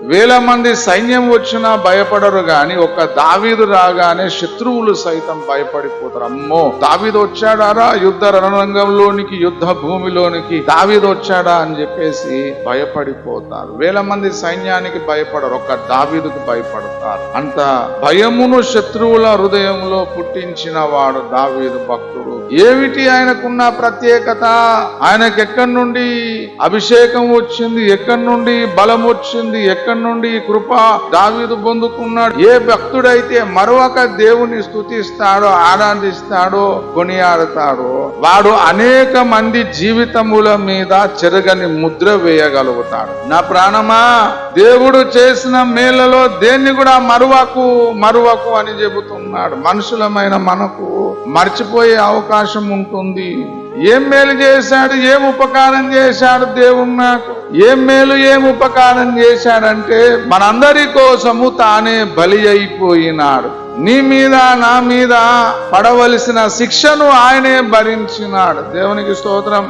వేల మంది సైన్యం వచ్చినా భయపడరు గాని ఒక్క దావీదు రాగానే శత్రువులు సైతం భయపడిపోతారు. అమ్మో, దావీదు వచ్చాడారా యుద్ధ రణరంగంలోనికి, యుద్ధ భూమిలోనికి దావీదు వచ్చాడా అని చెప్పేసి భయపడిపోతారు. వేల మంది సైన్యానికి భయపడరు, ఒక్క దావీదుకు భయపడతారు. అంత భయమును శత్రువుల హృదయంలో పుట్టించిన వాడు దావీదు భక్తుడు. ఏమిటి ఆయనకున్న ప్రత్యేకత? ఆయనకు ఎక్కడి నుండి అభిషేకం వచ్చింది, ఎక్కడి నుండి బలం వచ్చింది, ఎక్కడి నుండి కృప దావీదు పొందుకున్నాడు? ఏ భక్తుడైతే మరొక దేవుని స్తుతిస్తాడో, ఆరాధిస్తాడో, కొనియాడతాడో వాడు అనేక మంది జీవితముల మీద చెరగని ముద్ర వేయగలుగుతాడు. నా ప్రాణమా, దేవుడు చేసిన మేళ్లలో దేన్ని కూడా మరువకు అని చెబుతున్నాడు. మనుషులమైన మనకు మర్చిపోయే అవకాశం ఉంటుంది. ఏం మేలు చేశాడు, ఏం ఉపకారం చేశాడు దేవుడు నాకు? ఏం మేలు ఏం ఉపకారం చేశాడంటే మనందరి కోసము తానే బలి అయిపోయినాడు. నీ మీద నా మీద పడవలసిన శిక్షను ఆయనే భరించినాడు. దేవునికి స్తోత్రం.